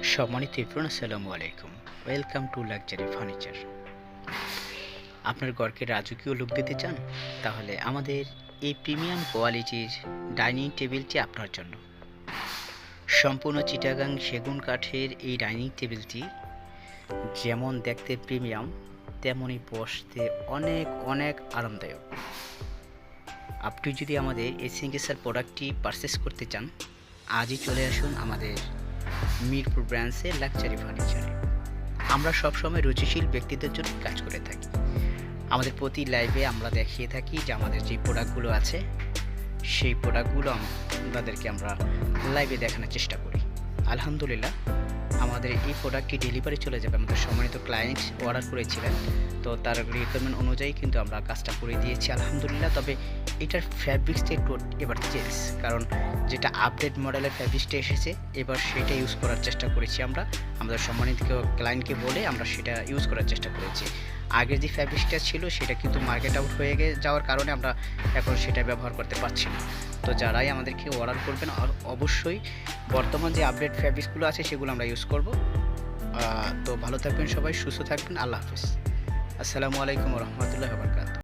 সম্মানিত এভরিওয়ান, আসসালামু আলাইকুম। Welcome to luxury furniture. আপনার ঘরকে রাজকীয় লুক দিতে চান? তাহলে আমাদের এই প্রিমিয়াম কোয়ালিটির ডাইনিং টেবিলটি আপনার জন্য। সম্পূর্ণ চিটাগাং সেগুন কাঠের এই ডাইনিং টেবিলটি যেমন দেখতে প্রিমিয়াম, তেমনই বসতে অনেক অনেক আরামদায়ক। আপনি যদি আমাদের এই সিঙ্গেসার প্রোডাক্টটি পারচেস করতে চান, আজই চলে আসুন আমাদের মিরপুর ব্রাঞ্চে লাক্সারি ফার্নিচারে। আমরা সবসময় রুচিশীল ব্যক্তিদের জন্য কাজ করে থাকি। আমাদের প্রতি লাইভে আমরা দেখিয়ে থাকি যে আমাদের যে প্রোডাক্টগুলো আছে সেই প্রোডাক্টগুলো আমাদেরকে আমরা লাইভে দেখানোর চেষ্টা করি। আলহামদুলিল্লাহ, আমাদের এই প্রোডাক্টটি ডেলিভারি চলে যাবে। আমাদের সম্মানিত ক্লায়েন্ট অর্ডার করেছিলেন, তো তার রিকোয়ারমেন্ট অনুযায়ী কিন্তু আমরা কাজটা করে দিয়েছি আলহামদুলিল্লাহ। তবে এটার ফ্যাব্রিক্সটা একটু এবার চেঞ্জ, কারণ যেটা আপডেট মডেলের ফ্যাব্রিক্সটা এসেছে এবার সেটা ইউজ করার চেষ্টা করেছি আমরা। আমাদের সম্মানিত ক্লায়েন্টকে বলে আমরা সেটা ইউজ করার চেষ্টা করেছি। আগের যে ফ্যাব্রিক্সটা ছিল সেটা কিন্তু মার্কেট আউট হয়ে যাওয়ার কারণে আমরা এখন সেটা ব্যবহার করতে পারছি না। তো যারাই আমাদেরকে অর্ডার করবেন অবশ্যই বর্তমান যে আপডেট ফ্যাব্রিক্সগুলো আছে সেগুলো আমরা ইউজ করব। তো ভালো থাকবেন সবাই, সুস্থ থাকবেন। আল্লাহ হাফিজ। আসসালামু আলাইকুম ওয়া রাহমাতুল্লাহি ওয়া বারাকাতুহু।